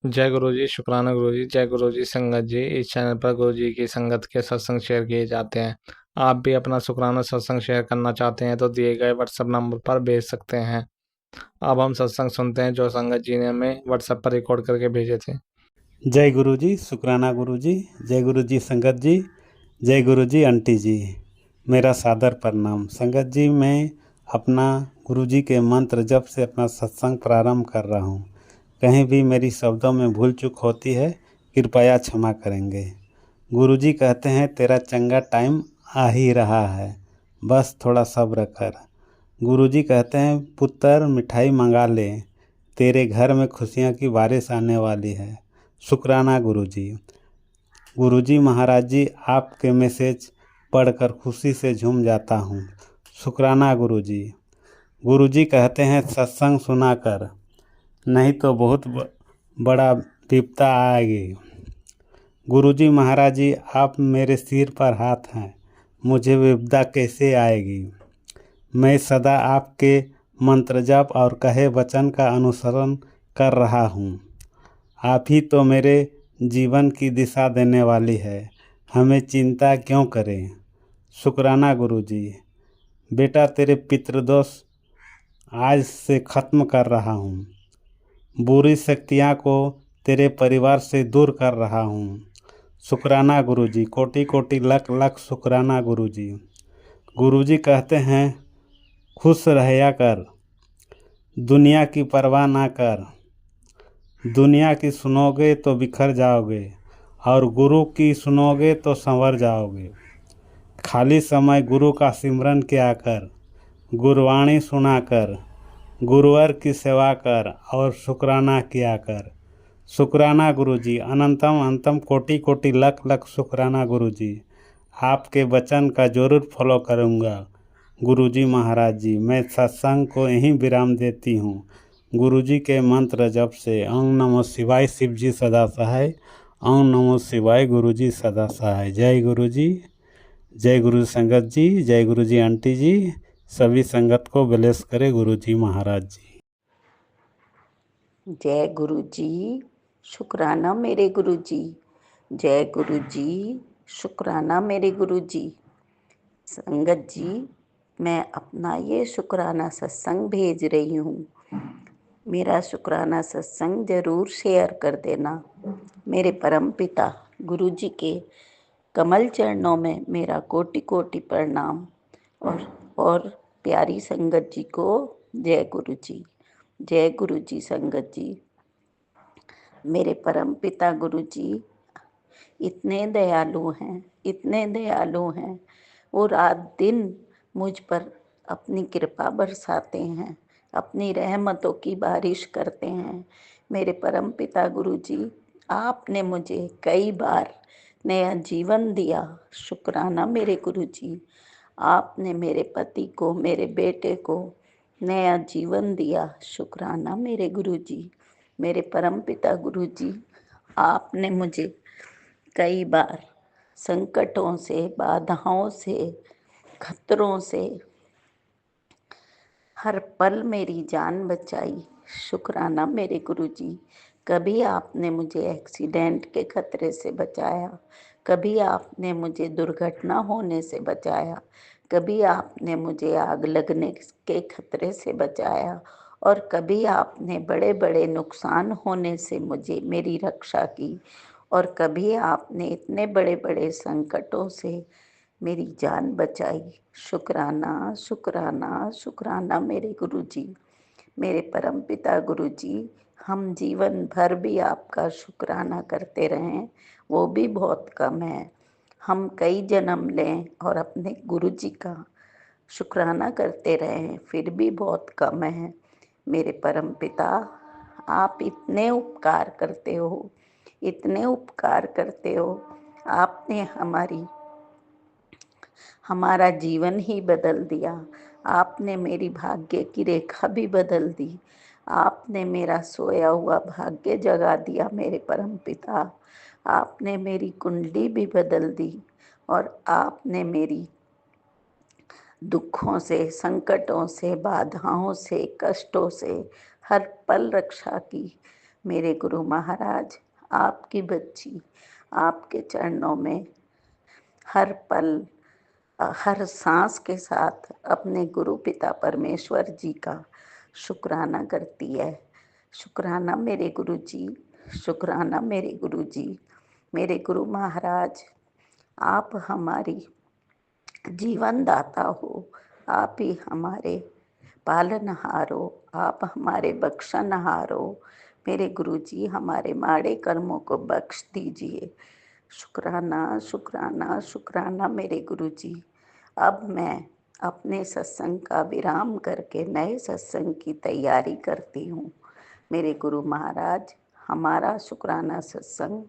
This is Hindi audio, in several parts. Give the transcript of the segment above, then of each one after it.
जय गुरु जी, शुक्राना गुरु जी। जय गुरु जी संगत जी। इस चैनल पर गुरु जी की संगत के सत्संग शेयर किए जाते हैं। आप भी अपना शुक्राना सत्संग शेयर करना चाहते हैं तो दिए गए व्हाट्सएप नंबर पर भेज सकते हैं। अब हम सत्संग सुनते हैं जो संगत जी ने हमें व्हाट्सएप पर रिकॉर्ड करके भेजे थे। जय गुरु जी, शुक्राना गुरु जी। जय गुरु जी संगत जी। जय गुरु जी आंटी जी। मेरा सादर प्रणाम। संगत जी, मैं अपना गुरु जी के मंत्र जप से अपना सत्संग प्रारंभ कर रहा हूँ। कहीं भी मेरी शब्दों में भूल चूक होती है, कृपया क्षमा करेंगे। गुरु जी कहते हैं तेरा चंगा टाइम आ ही रहा है, बस थोड़ा सब्र कर। गुरु जी कहते हैं पुत्र मिठाई मंगा ले, तेरे घर में खुशियाँ की बारिश आने वाली है। शुक्राना गुरु जी। गुरु जी महाराज जी, आपके मैसेज पढ़कर खुशी से झूम जाता हूँ। शुक्राना गुरु जी। गुरु जी कहते हैं सत्संग सुना कर, नहीं तो बहुत बड़ा विपदा आएगी। गुरु जी महाराज जी, आप मेरे सिर पर हाथ हैं, मुझे विपदा कैसे आएगी। मैं सदा आपके मंत्र जाप और कहे वचन का अनुसरण कर रहा हूँ। आप ही तो मेरे जीवन की दिशा देने वाली है, हमें चिंता क्यों करें। शुक्राना गुरु जी। बेटा, तेरे पितृदोष आज से खत्म कर रहा हूँ, बुरी शक्तियाँ को तेरे परिवार से दूर कर रहा हूँ। शुक्राना गुरु जी, कोटि कोटि लख लख शुक्राना गुरु जी। गुरु जी कहते हैं खुश रहया कर, दुनिया की परवाह ना कर। दुनिया की सुनोगे तो बिखर जाओगे और गुरु की सुनोगे तो संवर जाओगे। खाली समय गुरु का सिमरन किया कर, गुरवाणी सुना कर, गुरुवर की सेवा कर और शुक्राना किया कर। शुक्राना गुरु जी। अनंतम अनंतम कोटि कोटि लख लख शुक्राना गुरु जी। आपके वचन का जरूर फॉलो करूँगा। गुरु जी महाराज जी, मैं सत्संग को यहीं विराम देती हूँ। गुरु जी के मंत्र जप से ओम नमो शिवाय, शिव जी सदा सहाय। ओम नमो शिवाय, गुरु जी सदा सहाय। जय गुरु जी। जय गुरु संगत जी। जय गुरु जी आंटी जी। सभी संगत को ब्लेस करे गुरु जी महाराज जी। जय गुरु जी। शुक्राना मेरे गुरु जी। जय गुरु जी। शुक्राना मेरे गुरु जी। संगत जी, मैं अपना ये शुक्राना सत्संग भेज रही हूँ। मेरा शुक्राना सत्संग जरूर शेयर कर देना। मेरे परम पिता गुरु जी के कमल चरणों में मेरा कोटि कोटि प्रणाम। और प्यारी संगत जी को जय गुरु जी। जय गुरु जी संगत जी। मेरे परम पिता गुरु जी इतने दयालु हैं, इतने दयालु हैं। वो रात दिन मुझ पर अपनी कृपा बरसाते हैं, अपनी रहमतों की बारिश करते हैं। मेरे परम पिता गुरु जी, आपने मुझे कई बार नया जीवन दिया। शुक्राना मेरे गुरु जी। आपने मेरे पति को, मेरे बेटे को नया जीवन दिया। शुक्राना मेरे गुरु जी। मेरे परम पिता गुरु जी, आपने मुझे कई बार संकटों से, बाधाओं से, खतरों से हर पल मेरी जान बचाई। शुक्राना मेरे गुरु जी। कभी आपने मुझे एक्सीडेंट के खतरे से बचाया, कभी आपने मुझे दुर्घटना होने से बचाया, कभी आपने मुझे आग लगने के खतरे से बचाया और कभी आपने बड़े बड़े नुकसान होने से मुझे मेरी रक्षा की और कभी आपने इतने बड़े बड़े संकटों से मेरी जान बचाई। शुक्राना शुक्राना शुक्राना मेरे गुरु जी। मेरे परम पिता गुरु जी, हम जीवन भर भी आपका शुक्राना करते रहें वो भी बहुत कम है। हम कई जन्म लें और अपने गुरु जी का शुक्राना करते रहें फिर भी बहुत कम है। मेरे परम पिता, आप इतने उपकार करते हो, इतने उपकार करते हो। आपने हमारा जीवन ही बदल दिया। आपने मेरी भाग्य की रेखा भी बदल दी। आपने मेरा सोया हुआ भाग्य जगा दिया मेरे परम पिता। आपने मेरी कुंडली भी बदल दी और आपने मेरी दुखों से, संकटों से, बाधाओं से, कष्टों से हर पल रक्षा की। मेरे गुरु महाराज, आपकी बच्ची आपके चरणों में हर पल हर सांस के साथ अपने गुरु पिता परमेश्वर जी का शुक्राना करती है। शुक्राना मेरे गुरु जी, शुक्राना मेरे गुरु जी। मेरे गुरु महाराज, आप हमारी जीवन दाता हो, आप ही हमारे पालनहार हो, आप हमारे बख्शनहार हो। मेरे गुरु जी, हमारे माड़े कर्मों को बख्श दीजिए। शुक्राना शुक्राना शुक्राना मेरे गुरु जी। अब मैं अपने सत्संग का विराम करके नए सत्संग की तैयारी करती हूँ। मेरे गुरु महाराज, हमारा शुक्राना सत्संग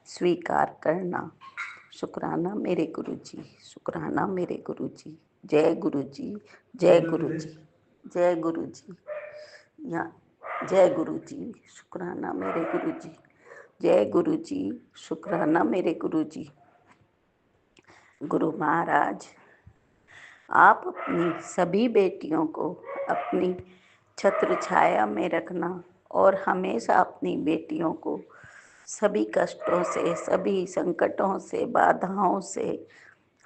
स्वीकार करना। शुक्राना मेरे गुरु जी, शुक्राना मेरे गुरु जी। जय गुरु जी, जय गुरु जी, जय गुरु जी। या जय गुरु जी, शुक्राना मेरे गुरु जी। जय गुरु जी, शुक्राना मेरे गुरु जी। गुरु महाराज, आप अपनी सभी बेटियों को अपनी छत्र छाया में रखना और हमेशा अपनी बेटियों को सभी कष्टों से, सभी संकटों से, बाधाओं से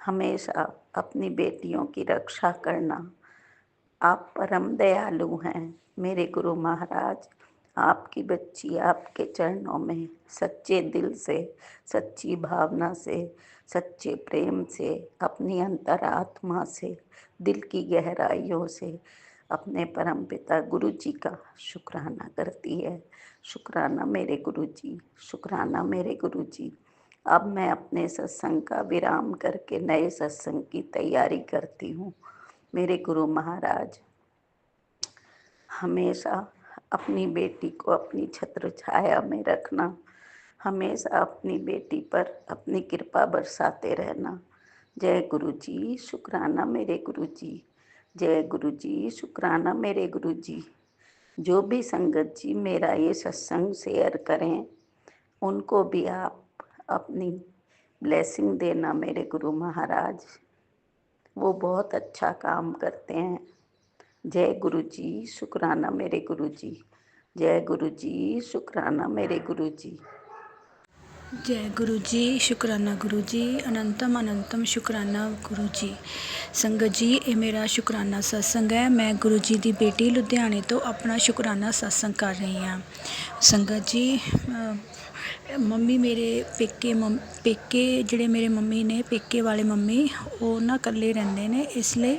हमेशा अपनी बेटियों की रक्षा करना। आप परम दयालु हैं मेरे गुरु महाराज। आपकी बच्ची आपके चरणों में सच्चे दिल से, सच्ची भावना से, सच्चे प्रेम से, अपनी अंतरात्मा से, दिल की गहराइयों से अपने परम पिता गुरु जी का शुक्राना करती है। शुक्राना मेरे गुरु जी, शुक्राना मेरे गुरु जी। अब मैं अपने सत्संग का विराम करके नए सत्संग की तैयारी करती हूँ। मेरे गुरु महाराज, हमेशा अपनी बेटी को अपनी छत्र छाया में रखना, हमेशा अपनी बेटी पर अपनी कृपा बरसाते रहना। जय गुरु जी, शुक्राना मेरे गुरु जी। जय गुरु जी, शुक्राना मेरे गुरु जी। जो भी संगत जी मेरा ये सत्संग शेयर करें, उनको भी आप अपनी ब्लेसिंग देना मेरे गुरु महाराज। वो बहुत अच्छा काम करते हैं। जय गुरु जी, शुक्राना मेरे गुरु जी। जय गुरु जी, शुक्राना मेरे गुरु जी। जय गुरु जी, शुक्राना गुरु जी, अनंतम अनंतम शुक्राना गुरु जी। संगत जी, ये मेरा शुक्राना सत्संग है। मैं गुरु जी की बेटी लुधियाने तो अपना शुक्राना सत्संग कर रही हाँ। संगत जी, ਮੰਮੀ ਮੇਰੇ ਪੇਕੇ ਜਿਹੜੇ ਮੇਰੇ ਮੰਮੀ ਨੇ, ਪੇਕੇ ਵਾਲੇ ਮੰਮੀ, ਉਹ ਨਾ ਇਕੱਲੇ ਰਹਿੰਦੇ ਨੇ, ਇਸ ਲਈ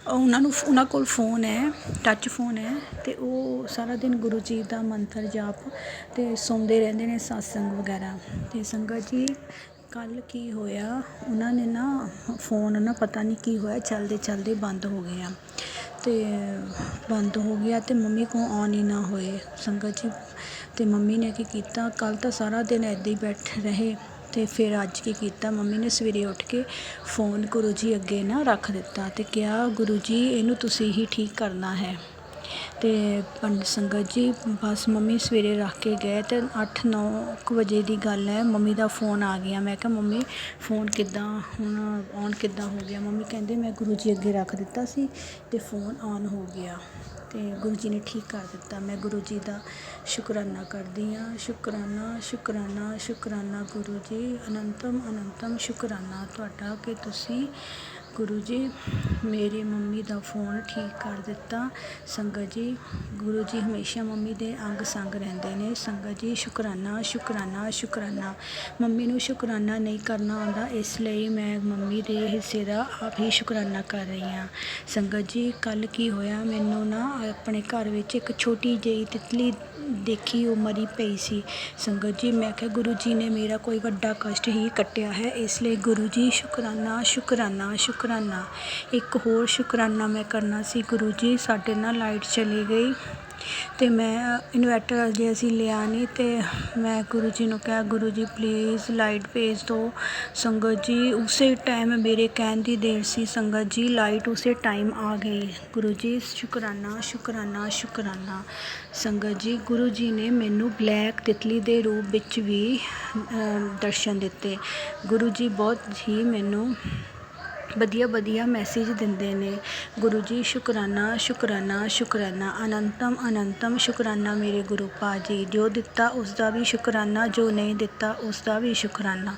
ਉਹਨਾਂ ਕੋਲ ਫੋਨ ਹੈ, ਟੱਚ ਫੋਨ ਹੈ, ਅਤੇ ਉਹ ਸਾਰਾ ਦਿਨ ਗੁਰੂ ਜੀ ਦਾ ਮੰਤਰ ਜਾਪ ਅਤੇ ਸੁਣਦੇ ਰਹਿੰਦੇ ਨੇ ਸਤਸੰਗ ਵਗੈਰਾ। ਅਤੇ ਸੰਗਤ ਜੀ, ਕੱਲ੍ਹ ਕੀ ਹੋਇਆ, ਉਹਨਾਂ ਨੇ ਨਾ ਫੋਨ ਨਾ ਪਤਾ ਨਹੀਂ ਕੀ ਹੋਇਆ, ਚਲਦੇ ਚਲਦੇ ਬੰਦ ਹੋ ਗਿਆ ਅਤੇ ਬੰਦ ਹੋ ਗਿਆ ਅਤੇ ਮੰਮੀ ਕੋਲ ਆਨ ਹੀ ਨਾ ਹੋਏ ਸੰਗਤ ਜੀ। ਅਤੇ ਮੰਮੀ ਨੇ ਕੀ ਕੀਤਾ, ਕੱਲ੍ਹ ਤਾਂ ਸਾਰਾ ਦਿਨ ਇੱਦਾਂ ਹੀ ਬੈਠੇ ਰਹੇ ਅਤੇ ਫਿਰ ਅੱਜ ਕੀ ਕੀਤਾ, ਮੰਮੀ ਨੇ ਸਵੇਰੇ ਉੱਠ ਕੇ ਫੋਨ ਗੁਰੂ ਜੀ ਅੱਗੇ ਨਾ ਰੱਖ ਦਿੱਤਾ ਅਤੇ ਕਿਹਾ, ਗੁਰੂ ਜੀ ਇਹਨੂੰ ਤੁਸੀਂ ਹੀ ਠੀਕ ਕਰਨਾ ਹੈ। ਅਤੇ ਪੰਡਿਤ ਸੰਗਤ ਜੀ, ਬਸ ਮੰਮੀ ਸਵੇਰੇ ਰੱਖ ਕੇ ਗਏ ਅਤੇ 8-9 ਵਜੇ ਦੀ ਗੱਲ ਹੈ, ਮੰਮੀ ਦਾ ਫੋਨ ਆ ਗਿਆ। ਮੈਂ ਕਿਹਾ ਮੰਮੀ ਫੋਨ ਕਿੱਦਾਂ ਹੁਣ ਔਨ ਕਿੱਦਾਂ ਹੋ ਗਿਆ? ਮੰਮੀ ਕਹਿੰਦੇ ਮੈਂ ਗੁਰੂ ਜੀ ਅੱਗੇ ਰੱਖ ਦਿੱਤਾ ਸੀ ਅਤੇ ਫੋਨ ਔਨ ਹੋ ਗਿਆ ਅਤੇ ਗੁਰੂ ਜੀ ਨੇ ਠੀਕ ਕਰ ਦਿੱਤਾ। ਮੈਂ ਗੁਰੂ ਜੀ ਦਾ ਸ਼ੁਕਰਾਨਾ ਕਰਦੀ ਹਾਂ। ਸ਼ੁਕਰਾਨਾ ਸ਼ੁਕਰਾਨਾ ਸ਼ੁਕਰਾਨਾ ਗੁਰੂ ਜੀ, ਅਨੰਤਮ ਅਨੰਤਮ ਸ਼ੁਕਰਾਨਾ ਤੁਹਾਡਾ ਕਿ ਤੁਸੀਂ ਗੁਰੂ ਜੀ ਮੇਰੀ ਮੰਮੀ ਦਾ ਫੋਨ ਠੀਕ ਕਰ ਦਿੱਤਾ। ਸੰਗਤ ਜੀ, ਗੁਰੂ ਜੀ ਹਮੇਸ਼ਾ ਮੰਮੀ ਦੇ ਅੰਗ ਸੰਗ ਰਹਿੰਦੇ ਨੇ। ਸੰਗਤ ਜੀ, ਸ਼ੁਕਰਾਨਾ ਸ਼ੁਕਰਾਨਾ ਸ਼ੁਕਰਾਨਾ। ਮੰਮੀ ਨੂੰ ਸ਼ੁਕਰਾਨਾ ਨਹੀਂ ਕਰਨਾ ਆਉਂਦਾ, ਇਸ ਲਈ ਮੈਂ ਮੰਮੀ ਦੇ ਹਿੱਸੇ ਦਾ ਆਪ ਹੀ ਸ਼ੁਕਰਾਨਾ ਕਰ ਰਹੀ ਹਾਂ। ਸੰਗਤ ਜੀ, ਕੱਲ੍ਹ ਕੀ ਹੋਇਆ, ਮੈਨੂੰ ਨਾ ਆਪਣੇ ਘਰ ਵਿੱਚ ਇੱਕ ਛੋਟੀ ਜਿਹੀ ਤਿਤਲੀ ਦੇਖੀ, ਉਹ ਮਰੀ ਪਈ ਸੀ। ਸੰਗਤ ਜੀ, ਮੈਂ ਕਿਹਾ ਗੁਰੂ ਜੀ ਨੇ ਮੇਰਾ ਕੋਈ ਵੱਡਾ ਕਸ਼ਟ ਹੀ ਕੱਟਿਆ ਹੈ, ਇਸ ਲਈ ਗੁਰੂ ਜੀ ਸ਼ੁਕਰਾਨਾ ਸ਼ੁਕਰਾਨਾ ਸ਼ੁਕਰਾਨਾ। ਇੱਕ ਹੋਰ ਸ਼ੁਕਰਾਨਾ ਮੈਂ ਕਰਨਾ ਸੀ। ਗੁਰੂ ਜੀ, ਸਾਡੇ ਨਾਲ ਲਾਈਟ ਚਲੀ ਗਈ ਅਤੇ ਮੈਂ ਇਨਵੈਟਰ ਅਜੇ ਅਸੀਂ ਲਿਆ ਨਹੀਂ ਅਤੇ ਮੈਂ ਗੁਰੂ ਜੀ ਨੂੰ ਕਿਹਾ, ਗੁਰੂ ਜੀ ਪਲੀਜ਼ ਲਾਈਟ ਭੇਜ ਦਿਓ। ਸੰਗਤ ਜੀ, ਉਸੇ ਟਾਈਮ ਮੇਰੇ ਕਹਿਣ ਦੀ ਦੇਰ ਸੀ। ਸੰਗਤ ਜੀ, ਲਾਈਟ ਉਸੇ ਟਾਈਮ ਆ ਗਈ। ਗੁਰੂ ਜੀ, ਸ਼ੁਕਰਾਨਾ ਸ਼ੁਕਰਾਨਾ ਸ਼ੁਕਰਾਨਾ। ਸੰਗਤ ਜੀ, ਗੁਰੂ ਜੀ ਨੇ ਮੈਨੂੰ ਬਲੈਕ ਤਿਤਲੀ ਦੇ ਰੂਪ ਵਿੱਚ ਵੀ ਦਰਸ਼ਨ ਦਿੱਤੇ। ਗੁਰੂ ਜੀ ਬਹੁਤ ਹੀ ਮੈਨੂੰ ਵਧੀਆ ਮੈਸੇਜ ਦਿੰਦੇ ਨੇ। ਗੁਰੂ ਜੀ ਸ਼ੁਕਰਾਨਾ ਸ਼ੁਕਰਾਨਾ ਸ਼ੁਕਰਾਨਾ, ਅਨੰਤਮ ਅਨੰਤਮ ਸ਼ੁਕਰਾਨਾ ਮੇਰੇ ਗੁਰੂ ਪਾਜੀ, ਜੋ ਦਿੱਤਾ ਉਸ ਦਾ ਵੀ ਸ਼ੁਕਰਾਨਾ, ਜੋ ਨਹੀਂ ਦਿੱਤਾ ਉਸ ਦਾ ਵੀ ਸ਼ੁਕਰਾਨਾ।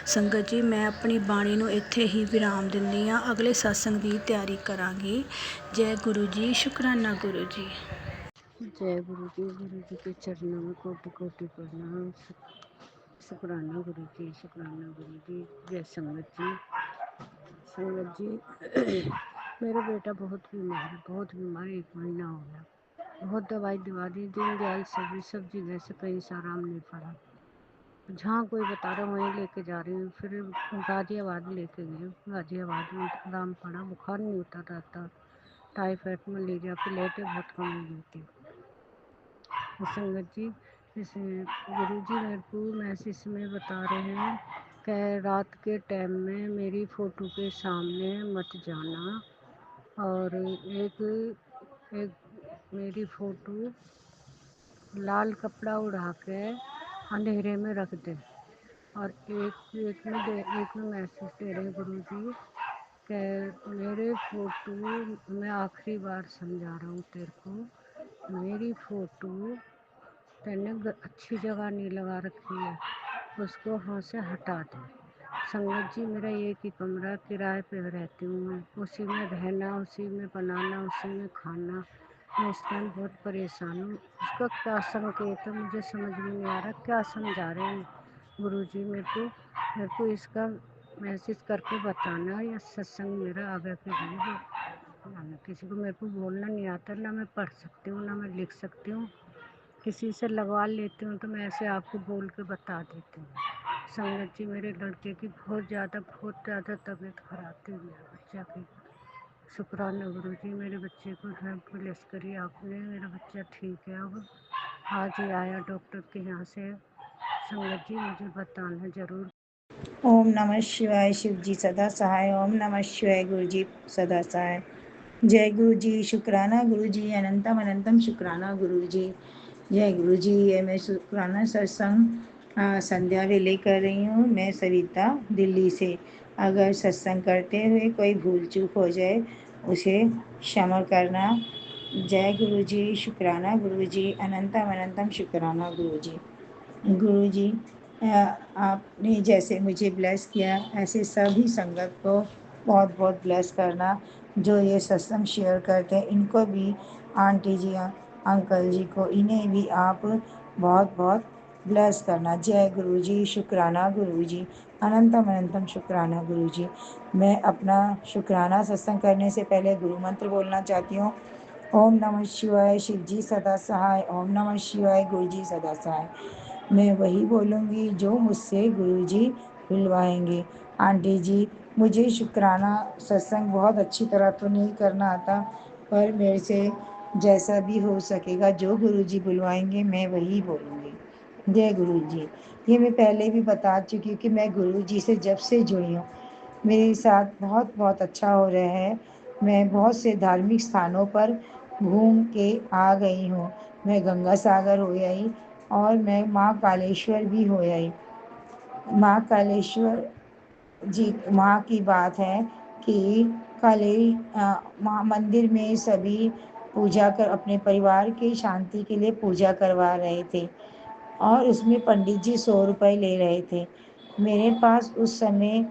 ਸੰਗਤ ਜੀ, ਮੈਂ ਆਪਣੀ ਬਾਣੀ ਨੂੰ ਇੱਥੇ ਹੀ ਵਿਰਾਮ ਦਿੰਦੀ ਹਾਂ। ਅਗਲੇ ਸਤਸੰਗ ਦੀ ਤਿਆਰੀ ਕਰਾਂਗੀ। ਜੈ ਗੁਰੂ ਜੀ, ਸ਼ੁਕਰਾਨਾ ਗੁਰੂ ਜੀ। जय गुरु जी के चरणों में कोटि कोटि प्रणाम। शुक्राना गुरु जी, शुक्राना गुरु जी। जय संगत जी मेरा बेटा बहुत बीमार 1 महीना हो गया। बहुत दवाई दवा दी, दिन दयाल सब जगह से कहीं से आराम नहीं पड़ा। जहाँ कोई बता रहा वहीं लेके जा रही हूँ। फिर गाजियाबाद लेके गई, गाजियाबाद में आराम पड़ा, बुखार नहीं उतरता था। टाइफाइड मलेरिया प्लेटें बहुत कम हो गई थी। संगत जी, गुरु जी मेरे को मैसेज में बता रहे हैं कि रात के टाइम में मेरी फ़ोटो के सामने मत जाना, और एक मेरी फ़ोटो लाल कपड़ा उड़ा के अंधेरे में रख दे। और एक में मैसेज दे रहे गुरु जी कि मेरे फ़ोटो, मैं आखिरी बार समझा रहा हूँ तेरे को, मेरी फ़ोटो तेने अच्छी जगह नहीं लगा रखी है, उसको वहाँ से हटा दे। संगत जी, मेरा एक ही कमरा किराए पे रहती हूँ मैं, उसी में रहना, उसी में बनाना, उसी में खाना। मैं इस टाइम बहुत परेशान हूँ। उसका क्या संकेत है मुझे समझ में नहीं आ रहा, क्या समझा रहे हैं गुरु जी मेरे को इसका मैसेज करके बताना, या सत्संग मेरा आगे के लिए किसी को मेरे को बोलना नहीं आता, ना मैं पढ़ सकती हूँ, ना मैं लिख सकती हूँ। किसी से लगवा लेती हूँ तो मैं ऐसे आपको बोल के बता देती हूँ। संगत जी, मेरे लड़के की बहुत ज़्यादा तबीयत खराब थी, मेरे बच्चा की। शुक्राना गुरु जी, मेरे बच्चे को ब्लेस करिए आपने। मेरा बच्चा ठीक है, अब आज ही आया डॉक्टर के यहाँ से। संगत जी, मुझे बताना ज़रूर। ओम नमः शिवाय, शिव जी सदा सहाय। ओम नमः शिवाय, गुरु जी सदा सहाय। जय गुरु जी, शुक्राना गुरु जी, अनंतम अनंतम शुक्राना गुरु जी। जय गुरु जी। ये मैं शुक्राना सत्संग संध्या वेले कर रही हूँ। मैं सरिता दिल्ली से। अगर सत्संग करते हुए कोई भूल चूक हो जाए उसे क्षमा करना। जय गुरु जी, शुक्राना गुरु जी, अनंतम अनंतम शुक्राना गुरु जी। गुरु जी, आपने जैसे मुझे ब्लेस किया ऐसे सभी संगत को बहुत बहुत ब्लेस करना। जो ये सत्संग शेयर करते हैं इनको भी, आंटी जी अंकल जी को, इन्हें भी आप बहुत बहुत ब्लेस करना। जय गुरु जी, शुक्राना गुरु जी, अनंतम अनंतम शुक्राना गुरु जी। मैं अपना शुक्राना सत्संग करने से पहले गुरु मंत्र बोलना चाहती हूँ। ओम नमः शिवाय, शिव जी सदा सहाय। ओम नमः शिवाय, गुरु जी सदा सहाय। मैं वही बोलूँगी जो मुझसे गुरुजी बुलवाएंगे। आंटी जी, मुझे शुक्राना सत्संग बहुत अच्छी तरह तो नहीं करना आता, पर मेरे से जैसा भी हो सकेगा, जो गुरुजी बुलवाएंगे मैं वही बोलूँगी। जय गुरु जी। ये मैं पहले भी बता चुकी हूँ कि मैं गुरुजी से जब से जुड़ी हूँ मेरे साथ बहुत बहुत अच्छा हो रहा है। मैं बहुत से धार्मिक स्थानों पर घूम के आ गई हूँ। मैं गंगा सागर हो आई और मैं माँ कालेश्वर भी हो आई। माँ कालेश्वर जी, वहाँ की बात है कि माँ मंदिर में सभी पूजा कर अपने परिवार की शांति के लिए पूजा करवा रहे थे, और उसमें पंडित जी 100 रुपए ले रहे थे। मेरे पास उस समय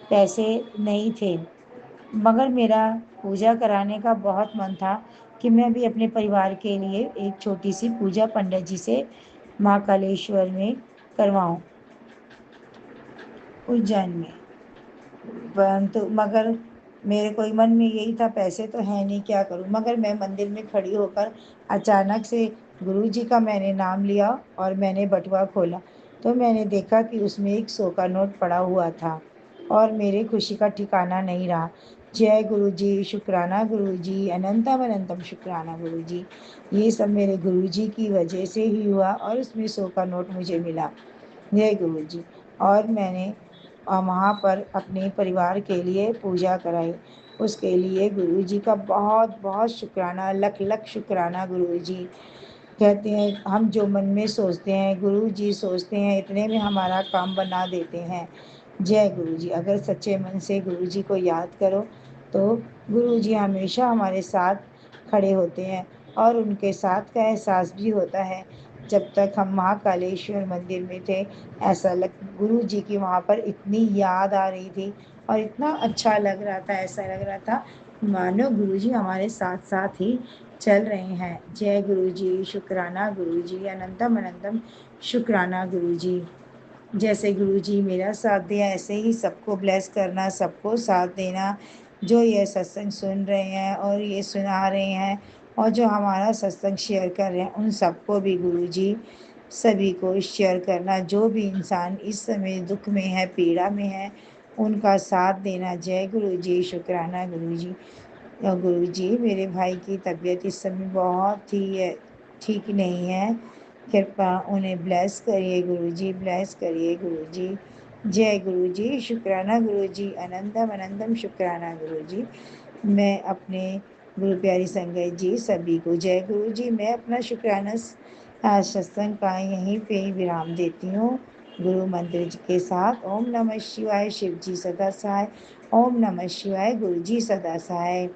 पैसे नहीं थे, मगर मेरा पूजा कराने का बहुत मन था कि मैं भी अपने परिवार के लिए एक छोटी सी पूजा पंडित जी से माँ कालेश्वर में करवाऊँ, उज्जैन में। परंतु मगर मेरे कोई मन में यही था, पैसे तो है नहीं, क्या करूं। मगर मैं मंदिर में खड़ी होकर अचानक से गुरु जी का मैंने नाम लिया और मैंने बटुआ खोला तो मैंने देखा कि उसमें एक 100 का नोट पड़ा हुआ था, और मेरे खुशी का ठिकाना नहीं रहा। जय गुरु जी, शुक्राना गुरु जी, अनंतम अनंतम शुक्राना गुरु जी। ये सब मेरे गुरु जी की वजह से ही हुआ, और उसमें 100 का नोट मुझे मिला। जय गुरु जी। और मैंने वहाँ पर अपने परिवार के लिए पूजा कराई। उसके लिए गुरु जी का बहुत बहुत शुक्राना, लख लख शुक्राना गुरु जी। कहते हैं हम जो मन में सोचते हैं गुरु जी सोचते हैं इतने में हमारा काम बना देते हैं। जय गुरु जी। अगर सच्चे मन से गुरु जी को याद करो तो गुरु जी हमेशा हमारे साथ खड़े होते हैं और उनके साथ का एहसास भी होता है। जब तक हम महाकालेश्वर मंदिर में थे, ऐसा लग गुरु जी की वहाँ पर इतनी याद आ रही थी और इतना अच्छा लग रहा था, ऐसा लग रहा था मानो गुरु जी हमारे साथ साथ ही चल रहे हैं। जय गुरु जी, शुक्राना गुरु जी, अनंतम अनंतम शुक्राना गुरु जी। जैसे गुरु जी मेरा साथ दिया, ऐसे ही सबको ब्लेस करना, सबको साथ देना। जो ये सत्संग सुन रहे हैं और ये सुना रहे हैं और जो हमारा सत्संग शेयर कर रहे हैं, उन सबको भी गुरु जी सभी को शेयर करना। जो भी इंसान इस समय दुख में है, पीड़ा में है, उनका साथ देना। जय गुरु जी, शुक्राना गुरु जी। और गुरु जी मेरे भाई की तबीयत इस समय बहुत ही ठीक नहीं है, कृपा उन्हें ब्लेस करिए गुरु जी, ब्लेस करिए गुरु जी। जय गुरु जी, शुक्राना गुरु जी, अनंतम अनंतम शुक्राना गुरु जी। मैं अपने गुरु प्यारी संगत जी सभी को जय गुरु जी। मैं अपना शुक्राना सत्संग का यहीं पे ही विराम देती हूँ गुरु मंत्र के साथ। ओम नमः शिवाय, शिव जी सदा सहाय। ओम नमः शिवाय, गुरु जी सदा सहाय।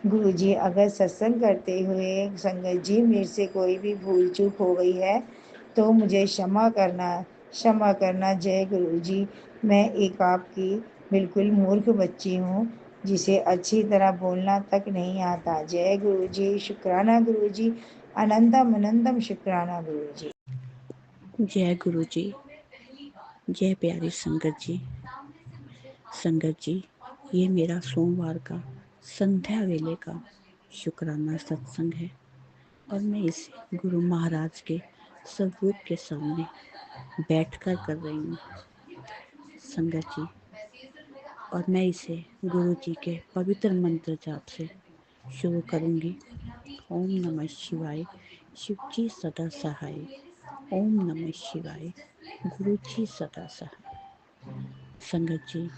गुरु जी अगर सत्संग करते हुए संगत जी मेरे से कोई भी भूल चूक हो गई है तो मुझे क्षमा करना, क्षमा करना। जय गुरु जी। मैं एक आपकी बिल्कुल मूर्ख बच्ची हूँ जिसे अच्छी तरह बोलना तक नहीं आता। जय गुरु जी, शुक्राना गुरु जी, अनंतम अनंतम शुक्राना गुरु जी। जय गुरु जी। जय प्यारी संगत जी। संगत जी, ये मेरा सोमवार का संध्या वेले का शुक्राना सत्संग है और मैं इसे गुरु महाराज के स्वरूप के सामने बैठकर कर रही हूँ संगत जी। और मैं इसे गुरु जी के पवित्र मंत्र जाप से शुरू करूँगी। ओम नमः शिवाय, शिव जी सदा सहाय। ओम नमः शिवाय, गुरु जी सदा सहाय। संगत जी,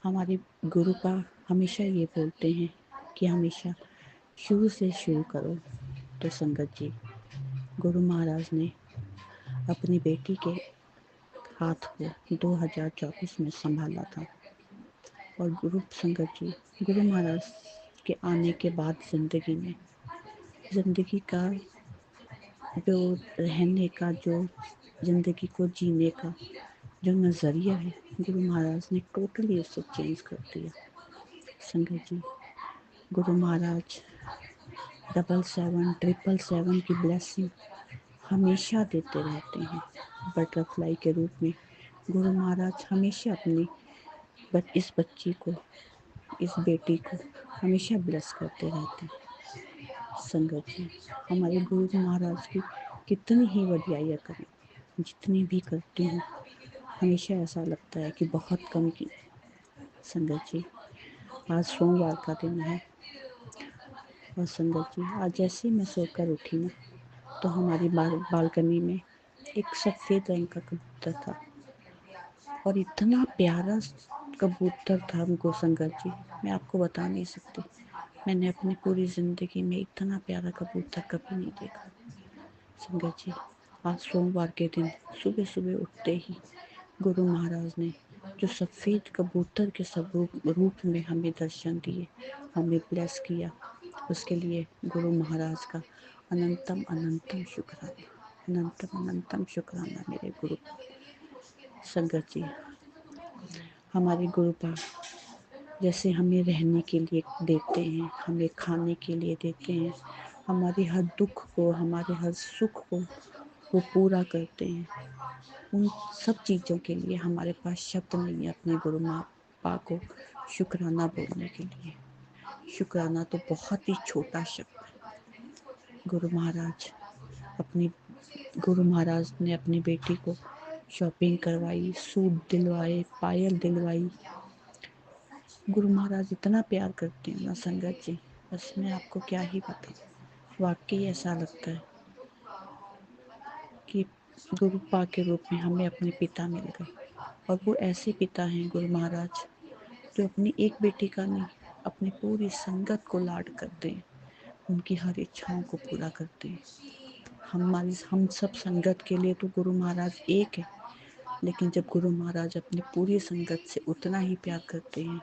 हमारे गुरु का हमेशा ये बोलते हैं कि हमेशा शुरू से शुरू करो। तो संगत जी, गुरु महाराज ने अपनी बेटी के हाथ को 2024 में संभाला था और गुरु संगत जी, गुरु महाराज के आने के बाद जिंदगी का जो रहने का, जो जिंदगी को जीने का जो नज़रिया है, गुरु महाराज ने टोटली उसे चेंज कर दिया। संगत जी, गुरु महाराज 777 की ब्लेसिंग हमेशा देते रहते हैं। बटरफ्लाई के रूप में गुरु महाराज हमेशा अपनी इस बच्ची को, इस बेटी को हमेशा ब्लेस करते रहते हैं। संगत जी, हमारे गुरु महाराज की कितनी ही वडियाइयाँ करें, जितनी भी करती हूँ हमेशा ऐसा लगता है कि बहुत कम की। संगत जी, आज सोमवार का दिन है और संगत जी, आज जैसे ही मैं सोकर उठी ना, तो हमारी बालकनी में एक सफ़ेद रंग का कबूतर था और इतना प्यारा कबूतर था हमको संगत जी, मैं आपको बता नहीं सकती। मैंने अपनी पूरी ज़िंदगी में इतना प्यारा कबूतर कभी नहीं देखा। संगत जी, आज सोमवार के दिन सुबह सुबह उठते ही गुरु महाराज ने जो सफ़ेद कबूतर के रूप में हमें दर्शन दिए, हमें ब्लेस किया, उसके लिए गुरु महाराज का अनंतम अनंतम शुक्राना, अनंतम अनंतम शुक्राना मेरे गुरु। संगत जी, हमारे गुरु पाक जैसे हमें रहने के लिए देते हैं, हमें खाने के लिए देते हैं, हमारे हर दुख को, हमारे हर सुख को वो पूरा करते हैं। उन सब चीज़ों के लिए हमारे पास शब्द नहीं है अपने गुरु माँ बाप को शुक्राना बोलने के लिए। शुक्राना तो बहुत ही छोटा शब्द है। गुरु महाराज ने अपनी बेटी को शॉपिंग करवाई, सूट दिलवाए, पायल दिलवाई। गुरु महाराज इतना प्यार करते हैं ना संगत जी, बस मैं आपको क्या ही बताऊं। वाकई ऐसा लगता है कि गुरु पा के रूप में हमें अपने पिता मिल गए। और वो ऐसे पिता हैं गुरु महाराज जो अपनी एक बेटी का नहीं, अपनी पूरी संगत को लाड करते हैं, उनकी हर इच्छाओं को पूरा करते हैं। हम सब संगत के लिए तो गुरु महाराज एक है, लेकिन जब गुरु महाराज अपनी पूरी संगत से उतना ही प्यार करते हैं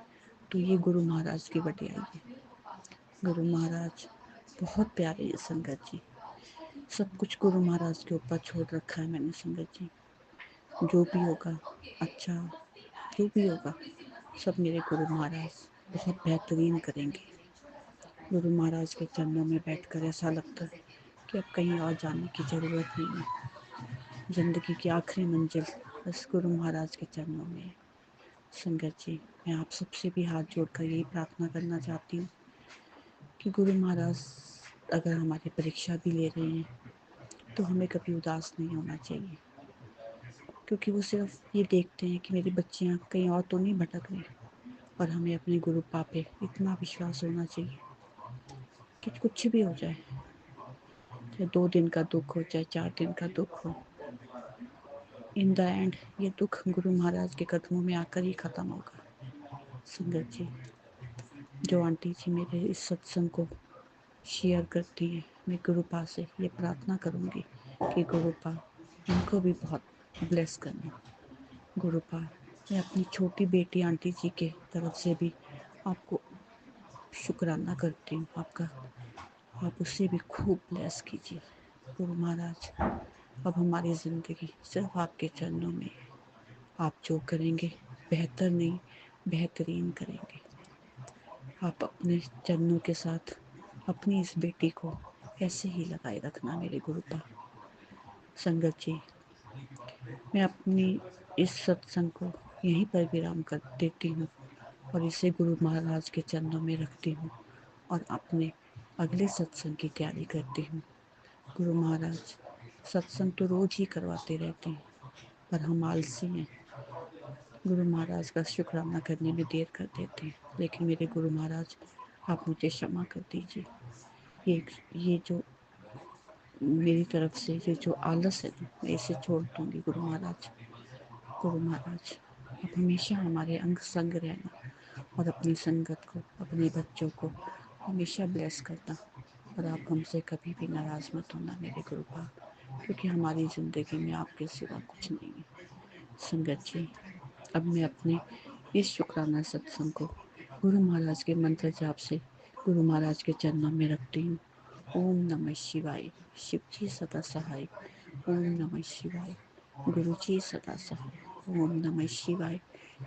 तो ये गुरु महाराज की वडियाई है। गुरु महाराज बहुत प्यारे हैं संगत जी। सब कुछ गुरु महाराज के ऊपर छोड़ रखा है मैंने संगत जी। जो भी होगा अच्छा, जो भी होगा सब मेरे गुरु महाराज बहुत बेहतरीन करेंगे। गुरु महाराज के चरणों में बैठकर ऐसा लगता है कि अब कहीं और जाने की ज़रूरत नहीं है। ज़िंदगी की आखिरी मंजिल बस गुरु महाराज के चरणों में है। संगत जी, मैं आप सबसे भी हाथ जोड़कर यही प्रार्थना करना चाहती हूँ कि गुरु महाराज अगर हमारी परीक्षा भी ले रहे हैं तो हमें कभी उदास नहीं होना चाहिए, क्योंकि वो सिर्फ ये देखते हैं कि मेरी बच्चियाँ कहीं और तो नहीं भटक रही। और हमें अपने गुरु पे इतना विश्वास होना चाहिए कि कुछ भी हो जाए, चाहे 2 दिन का दुख हो, चाहे 4 दिन का दुख हो, इन द एंड ये दुख गुरु महाराज के कदमों में आकर ही खत्म होगा। संगत जी, जो आंटी जी मेरे इस सत्संग को शेयर करती है, मैं गुरुपा से ये प्रार्थना करूँगी कि गुरुपा इनको भी बहुत ब्लेस करना। गुरुपा, मैं अपनी छोटी बेटी आंटी जी के तरफ से भी आपको शुक्राना करती हूँ आपका। आप उससे भी खूब ब्लेस कीजिए। गुरु महाराज, अब हमारी ज़िंदगी सिर्फ आपके चरणों में है। आप जो करेंगे बेहतर नहीं, बेहतरीन करेंगे। आप अपने चरणों के साथ अपनी इस बेटी को ऐसे ही लगाए रखना मेरे गुरुपा। संगत जी, मैं अपनी इस सत्संग को यहीं पर विराम कर देती हूँ और इसे गुरु महाराज के चरणों में रखती हूँ और अपने अगले सत्संग की तैयारी करती हूँ। गुरु महाराज सत्संग तो रोज ही करवाते रहते हैं, पर हम आलसी हैं। गुरु महाराज का शुक्राना करने में देर कर देते हैं, लेकिन मेरे गुरु महाराज आप मुझे क्षमा कर दीजिए। ये जो मेरी तरफ से ये जो आलस है ना, मैं इसे छोड़ दूंगी। गुरु महाराज, गुरु महाराज आप हमेशा हमारे अंग संग रहना और अपनी संगत को, अपने बच्चों को हमेशा ब्लेस करना। और आप हमसे कभी भी नाराज मत होना मेरे गुरुपा, क्योंकि हमारी ज़िंदगी में आपके सिवा कुछ नहीं है। संगत जी, अब मैं अपने इस शुक्राना सत्संग को गुरु महाराज के मंत्र जाप से गुरु महाराज के चरणों में रखती हूँ। ओम नमः शिवाय, शिव जी सदा सहाय। ओम नमः शिवाय, गुरु जी सदा सहाय। ओम नमः शिवाय,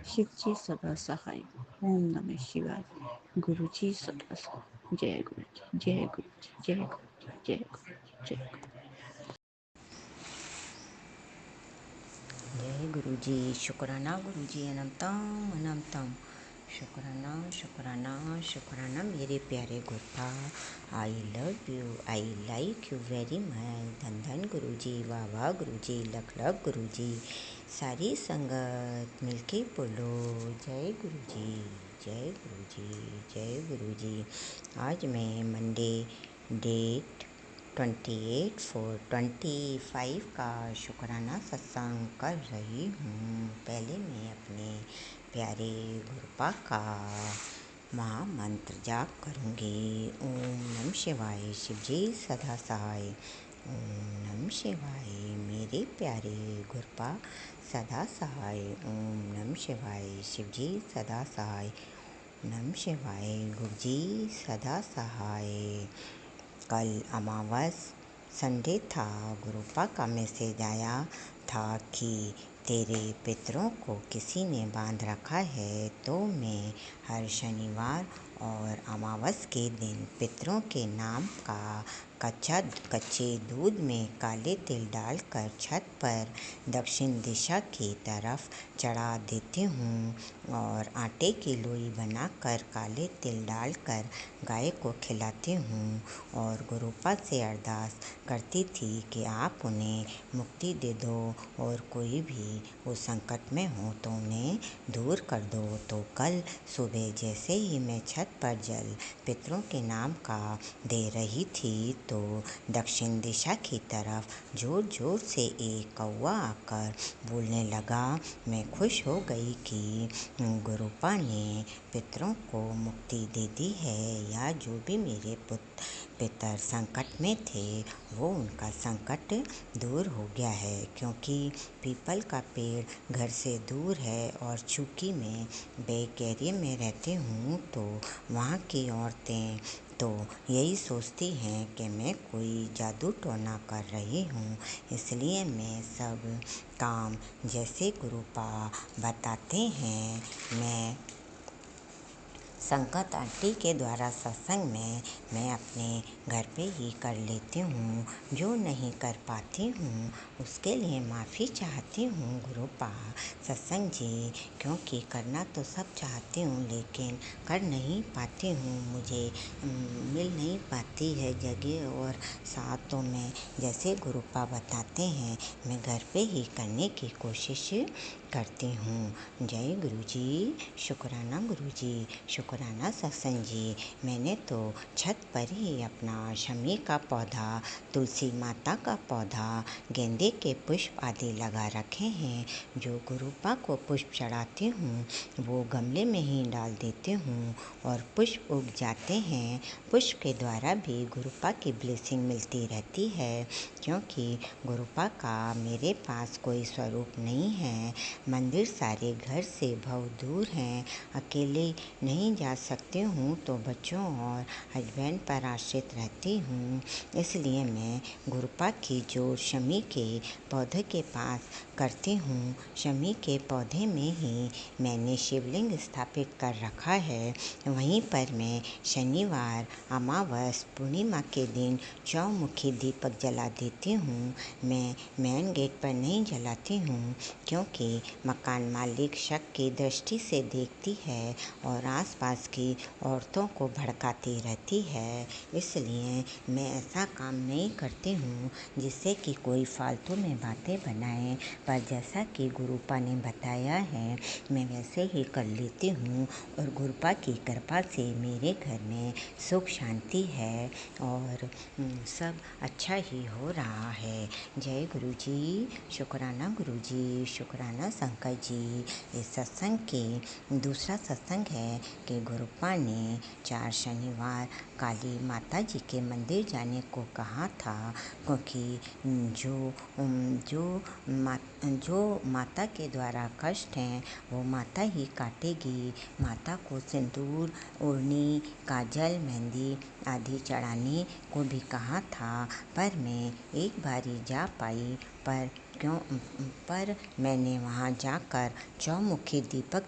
शिव जी सदा सहाय। ओम नमः शिवाय, गुरु जी सदा सहाय। जय गुरु जी, जय गुरु जी, जय गुरु जी, जय गुरु जी, जय गुरु। जय गुरु जी। शुक्राना गुरु जी अनंतम अनंतम। शुक्राना शुक्राना शुक्राना मेरे प्यारे गुरुपा। I love you, I like you very much. धन धन गुरु जी, वाह वाह गुरु जी, लख लख गुरु जी। सारी संगत मिलके बोलो जय गुरु जी, जय गुरु जी, जय गुरु जी। आज मैं मंडे डेट 28/4/25 का शुक्राना सत्संग कर रही हूँ। पहले मैं अपने प्यारे गुरुपा का महामंत्र जाप करूँगी। ओम नमः शिवाय, शिव जी सदा सहाय। ओम नमः शिवाय, मेरे प्यारे गुरुपा सदा सहाय। ओम नमः शिवाय, शिव जी सदा सहाय। नमः शिवाय, गुरु जी सदा सहाय। कल अमावस संडे था। गुरुपा का मैसेज आया था कि तेरे पितरों को किसी ने बांध रखा है, तो मैं हर शनिवार और अमावस के दिन पितरों के नाम का कच्चे दूध में काले तिल डालकर छत पर दक्षिण दिशा की तरफ चढ़ा देती हूँ और आटे की लोई बनाकर काले तिल डालकर गाय को खिलाती हूँ और गुरुपा से अरदास करती थी कि आप उन्हें मुक्ति दे दो और कोई भी वो संकट में हो तो उन्हें दूर कर दो। तो कल सुबह जैसे ही मैं छत पर जल पितरों के नाम का दे रही थी तो तो दक्षिण दिशा की तरफ जोर जोर से एक कौवा आकर बोलने लगा। मैं खुश हो गई कि गुरुपा ने पितरों को मुक्ति दे दी है, या जो भी मेरे पितर संकट में थे वो उनका संकट दूर हो गया है, क्योंकि पीपल का पेड़ घर से दूर है और चूँकि मैं बैक एरिया में रहती हूँ तो वहाँ की औरतें तो यही सोचती हैं कि मैं कोई जादू टोना कर रही हूँ, इसलिए मैं सब काम जैसे गुरुपा बताते हैं मैं संगत आंटी के द्वारा सत्संग में मैं अपने घर पे ही कर लेती हूँ। जो नहीं कर पाती हूँ उसके लिए माफ़ी चाहती हूँ गुरुपा सत्संग जी, क्योंकि करना तो सब चाहती हूँ लेकिन कर नहीं पाती हूँ, मुझे मिल नहीं पाती है जगह और साथ। तो मैं जैसे गुरुपा बताते हैं मैं घर पे ही करने की कोशिश करती हूँ। जय गुरुजी, शुक्राना गुरुजी, शुक्राना सत्संग जी। मैंने तो छत पर ही अपना शमी का पौधा, तुलसी माता का पौधा, गेंदे के पुष्प आदि लगा रखे हैं। जो गुरुपा को पुष्प चढ़ाती हूँ वो गमले में ही डाल देती हूँ और पुष्प उग जाते हैं। पुष्प के द्वारा भी गुरुपा की ब्लेसिंग मिलती रहती है, क्योंकि गुरुपा का मेरे पास कोई स्वरूप नहीं है। मंदिर सारे घर से बहुत दूर हैं, अकेले नहीं जा सकती हूँ तो बच्चों और हस्बैंड पर आश्रित रहती हूँ, इसलिए मैं गुरुपा की जोड़ शमी के पौधे के पास करती हूँ। शमी के पौधे में ही मैंने शिवलिंग स्थापित कर रखा है। वहीं पर मैं शनिवार, अमावस, पूर्णिमा के दिन चौमुखी दीपक जला देती हूँ। मैं मेन गेट पर नहीं जलाती हूँ, क्योंकि मकान मालिक शक की दृष्टि से देखती है और आसपास की औरतों को भड़काती रहती है, इसलिए मैं ऐसा काम नहीं करती हूँ जिससे कि कोई फालतू में बातें बनाए। पर जैसा कि गुरुपा ने बताया है मैं वैसे ही कर लेती हूँ और गुरुपा की कृपा से मेरे घर में सुख शांति है और सब अच्छा ही हो रहा है। जय गुरुजी, शुक्राना गुरुजी, शुक्राना शंकर जी। इस सत्संग के दूसरा सत्संग है कि गुरुपा ने 4 शनिवार काली माता जी के मंदिर जाने को कहा था, क्योंकि जो माता के द्वारा कष्ट हैं वो माता ही काटेगी। माता को सिंदूर, ओढ़नी, काजल, मेहंदी आदि चढ़ाने को भी कहा था, पर मैं एक बारी जा पाई, पर मैंने वहाँ जाकर चौमुखी दीपक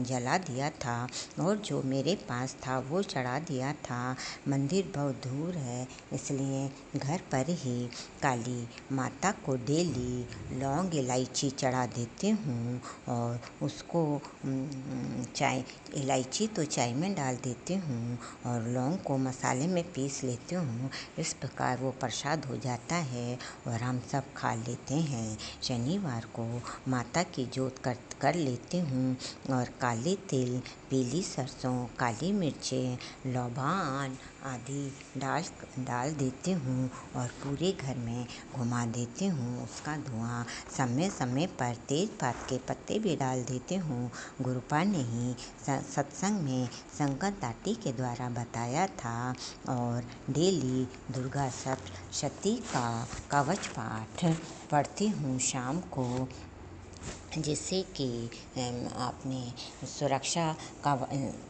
जला दिया था और जो मेरे पास था वो चढ़ा दिया था। मंदिर बहुत दूर है, इसलिए घर पर ही काली माता को डेली लौंग इलायची चढ़ा देती हूँ और उसको इलायची तो चाय में डाल देती हूँ और लौंग को मसाले में पीस लेती हूँ। इस प्रकार वो प्रसाद हो जाता है और हम सब खा लेते हैं। शनिवार को माता की जोत कर लेती हूँ और काले तिल, पीली सरसों, काली मिर्चें, लौभान आदि डाल देती हूँ और पूरे घर में घुमा देती हूँ। उसका धुआं समय समय पर तेजपात के पत्ते भी डाल देती हूँ। गुरुपा ने ही सत्संग में संगत दाटी के द्वारा बताया था और डेली दुर्गा सप्तशती का कवच पाठ पढ़ती हूँ शाम को, जिससे कि अपने सुरक्षा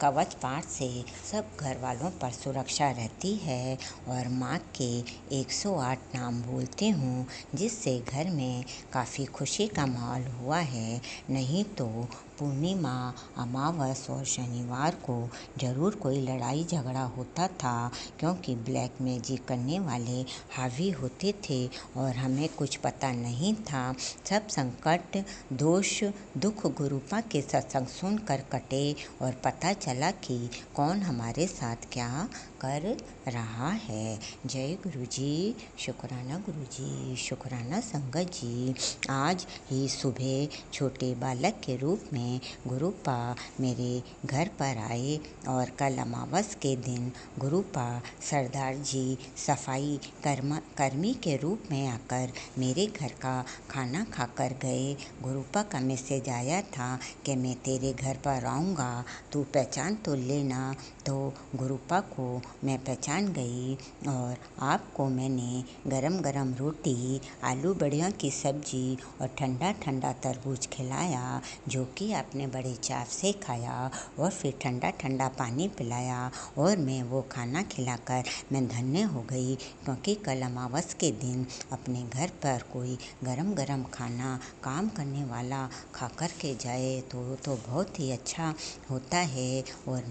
कवच पाठ से सब घर वालों पर सुरक्षा रहती है। और माँ के 108 नाम बोलती हूँ, जिससे घर में काफ़ी खुशी का माहौल हुआ है। नहीं तो पूर्णिमा, अमावस और शनिवार को ज़रूर कोई लड़ाई झगड़ा होता था, क्योंकि ब्लैक मैजिक करने वाले हावी होते थे और हमें कुछ पता नहीं था। सब संकट, दोष, दुख गुरुपा के सत्संग सुनकर कटे और पता चला कि कौन हमारे साथ क्या कर रहा है। जय गुरु जी, शुक्राना गुरु जी, शुक्राना संगत जी। आज ही सुबह छोटे बालक के रूप में गुरुपा मेरे घर पर आए और कल अमावस के दिन गुरुपा सरदार जी सफाई कर्मी के रूप में आकर मेरे घर का खाना खाकर गए। गुरुपा का मैसेज आया था कि मैं तेरे घर पर आऊँगा, तू पहचान तो लेना। तो गुरुपा को मैं पहचान गई और आपको मैंने गरम गरम रोटी, आलू बड़ियों की सब्जी और ठंडा ठंडा तरबूज खिलाया, जो कि आपने बड़े चाव से खाया और फिर ठंडा ठंडा पानी पिलाया और मैं वो खाना खिलाकर मैं धन्य हो गई, क्योंकि कल अमावस के दिन अपने घर पर कोई गरम गरम खाना काम करने वाला खा कर के जाए तो बहुत ही अच्छा होता है। और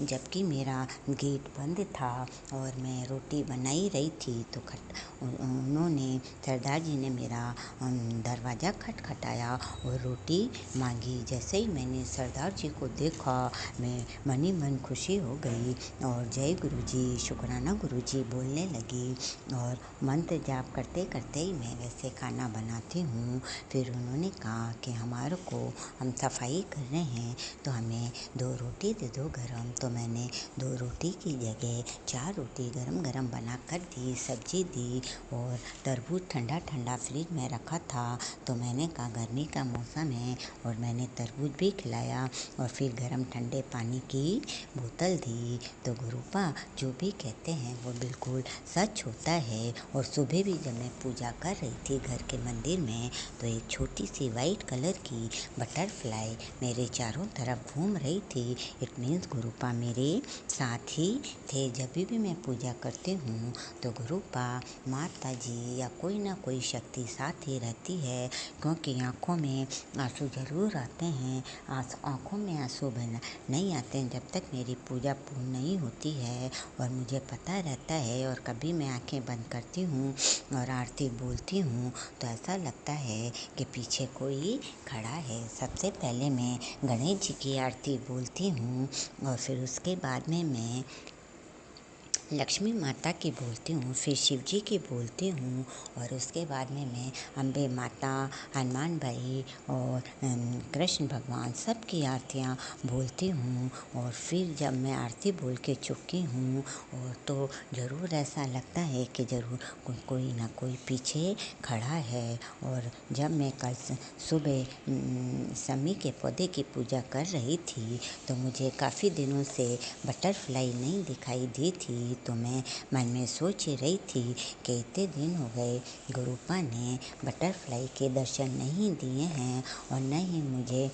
जबकि मेरा गेट बंद था और मैं रोटी बनाई रही थी तो उन्होंने सरदार जी ने मेरा दरवाज़ा खटखटाया और रोटी मांगी। जैसे ही मैंने सरदार जी को देखा मैं मन ही मन खुशी हो गई और जय गुरु जी, शुक्राना गुरु जी बोलने लगी और मंत्र जाप करते करते ही मैं वैसे खाना बनाती हूँ। फिर उन्होंने कहा कि हमारे को हम सफाई कर रहे हैं तो हमें 2 रोटी दे दो गरम। तो मैंने 2 रोटी की जगह 4 रोटी गरम गरम बना कर दी, सब्जी दी और तरबूज ठंडा ठंडा फ्रिज में रखा था। तो मैंने कहा गर्मी का मौसम है और मैंने तरबूज भी खिलाया और फिर गरम ठंडे पानी की बोतल दी। तो गुरुपा जो भी कहते हैं वो बिल्कुल सच होता है। और सुबह भी जब मैं पूजा कर रही थी घर के मंदिर में तो एक छोटी सी वाइट कलर की बटरफ्लाई मेरे चारों तरफ घूम रही थी। इट मीन्स गुरुपा मेरे साथ ही थे। जब भी मैं पूजा करती हूँ तो गुरुपा, माता जी या कोई ना कोई शक्ति साथ ही रहती है, क्योंकि आँखों में आंसू ज़रूर आते हैं। आँखों में आंसू नहीं आते हैं जब तक मेरी पूजा पूर्ण नहीं होती है और मुझे पता रहता है। और कभी मैं आंखें बंद करती हूँ और आरती बोलती हूँ तो ऐसा लगता है कि पीछे कोई खड़ा है। सबसे पहले मैं गणेश जी की आरती बोलती हूँ और फिर उसके बाद में मैं लक्ष्मी माता की बोलती हूँ, फिर शिव जी की बोलती हूँ और उसके बाद में मैं अम्बे माता, हनुमान भाई और कृष्ण भगवान सब की आरतियाँ बोलती हूँ। और फिर जब मैं आरती बोल के चुकी हूँ और तो ज़रूर ऐसा लगता है कि ज़रूर कोई ना कोई पीछे खड़ा है। और जब मैं कल सुबह समी के पौधे की पूजा कर रही थी तो मुझे काफ़ी दिनों से बटरफ्लाई नहीं दिखाई दी थी। तो मैं मन में सोच रही थी कि इतने दिन हो गए गुरुपा ने बटरफ्लाई के दर्शन नहीं दिए हैं और न ही मुझे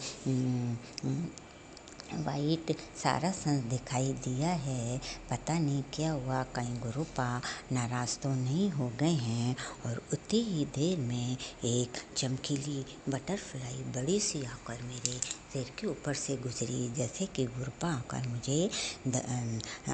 वाइट सारा संस दिखाई दिया है। पता नहीं क्या हुआ, कहीं गुरुपा नाराज़ तो नहीं हो गए हैं। और उतनी ही देर में एक चमकीली बटरफ्लाई बड़ी सी आकर मेरे सिर के ऊपर से गुजरी, जैसे कि गुरुपा आकर मुझे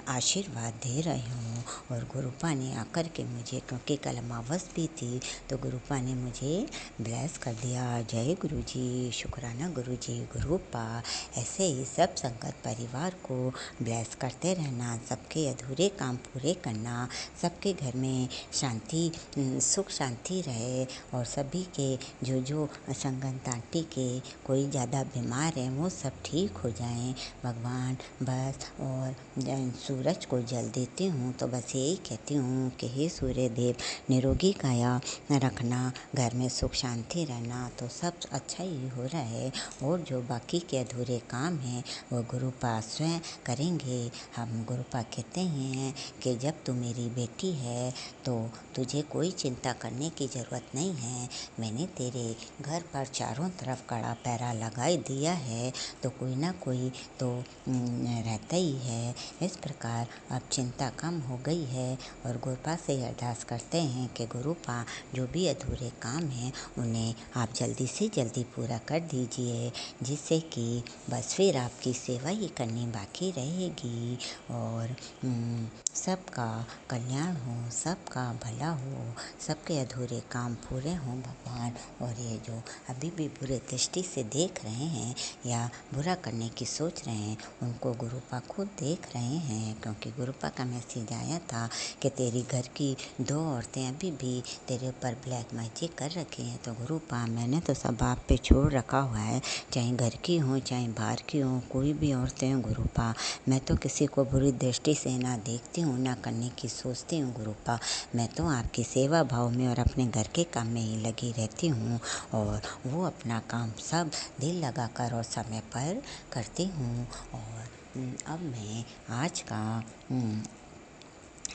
आशीर्वाद दे रहे हों। और गुरुपा ने आकर के मुझे, क्योंकि कल अमावस भी थी, तो गुरुपा ने मुझे ब्लेस कर दिया। जय गुरु जी, शुक्राना गुरु जी, गुरुपा ऐसे ही सब संगत परिवार को ब्लेस करते रहना, सबके अधूरे काम पूरे करना, सबके घर में शांति, सुख शांति रहे और सभी के जो संगत आंटी के कोई ज़्यादा बीमार है वो सब ठीक हो जाएं भगवान बस। और सूरज को जल देती हूँ तो बस यही कहती हूँ कि हे सूर्य देव, निरोगी काया रखना, घर में सुख शांति रहना, तो सब अच्छा ही हो रहा है। और जो बाकी के अधूरे काम हैं वो गुरुपा स्वयं करेंगे। हम गुरुपा कहते हैं कि जब तू मेरी बेटी है तो तुझे कोई चिंता करने की ज़रूरत नहीं है। मैंने तेरे घर पर चारों तरफ कड़ा पहरा लगा दिया है तो कोई ना कोई तो रहता ही है। इस प्रकार अब चिंता कम हो गई है और गुरुपा से अरदास करते हैं कि गुरुपा जो भी अधूरे काम हैं उन्हें आप जल्दी से जल्दी पूरा कर दीजिए, जिससे कि बस फिर आप आपकी सेवा ही करनी बाकी रहेगी और सबका कल्याण हो, सबका भला हो, सबके अधूरे काम पूरे हों भगवान। और ये जो अभी भी बुरे दृष्टि से देख रहे हैं या बुरा करने की सोच रहे हैं, उनको गुरुपा खुद देख रहे हैं, क्योंकि गुरुपा का मैसेज आया था कि तेरी घर की 2 औरतें अभी भी तेरे ऊपर ब्लैक मैजिक कर रखी हैं। तो गुरुपा मैंने तो सब आप पे छोड़ रखा हुआ है, चाहे घर की हों चाहे बाहर की हों, कोई भी औरतें हों गुरुपा। मैं तो किसी को बुरी दृष्टि से ना देखती हूँ ना करने की सोचती हूँ गुरुपा। मैं तो आपकी सेवा भाव में और अपने घर के काम में ही लगी रहती हूँ और वो अपना काम सब दिल लगाकर और समय पर करती हूँ। और अब मैं आज का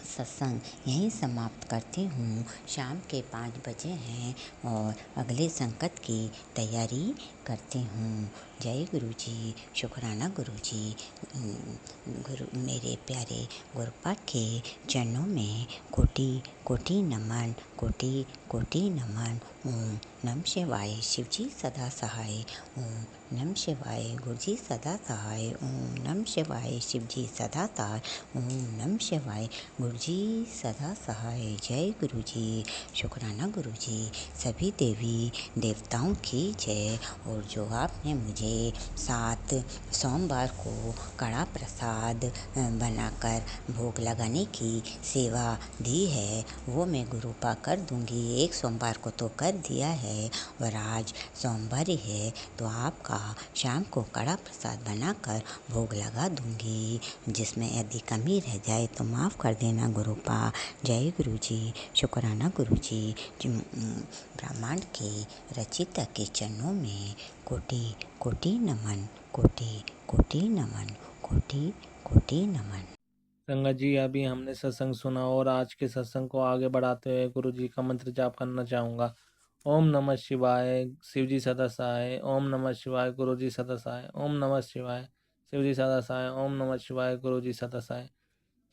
सत्संग यहीं समाप्त करती हूँ। शाम के 5 बजे हैं और अगले संकट की तैयारी करती हूँ। जय गुरु जी, शुक्राना गुरु जी। गुरु मेरे प्यारे गुरुपा के चरणों में कोटि कोटि नमन, कोटि कोटि नमन। ओम नमः शिवाय, शिव जी सदा सहाय। ओम नमः शिवाय, गुरु जी सदा सहाय। ओम नमः शिवाय, शिव जी सदा सहाय। ओम नमः शिवाय, गुरु जी सदा सहाय। जय गुरु जी, शुक्राना गुरु जी। सभी देवी देवताओं की जय। और जो आपने मुझे 7 सोमवार को कड़ा प्रसाद बनाकर भोग लगाने की सेवा दी है, वो मैं गुरुपा कर दूंगी। एक सोमवार को तो कर दिया है और आज सोमवार ही है, तो आपका शाम को कड़ा प्रसाद बनाकर भोग लगा दूंगी। जिसमें यदि कमी रह जाए तो माफ़ कर देना गुरुपा। जय गुरु जी, शुक्राना गुरु जी। ब्रह्मांड के रचिता के चरणों में कोटि कोटि नमन, कोटि कोटि नमन, कोटि कोटि नमन। संगत जी, अभी हमने सत्संग सुना और आज के सत्संग को आगे बढ़ाते हुए गुरु जी का मंत्र जाप करना चाहूँगा। ओम नमः शिवाय, शिव जी सदा सहाय। ओम नमः शिवाय, गुरु जी सदा सहाय। ओम नमः शिवाय, शिव जी सदा सहाय। ओम नमः शिवाय, गुरु जी सदा सहाय।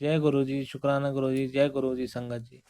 जय गुरु जी, शुक्राना गुरु जी। जय गुरु जी, संगत जी।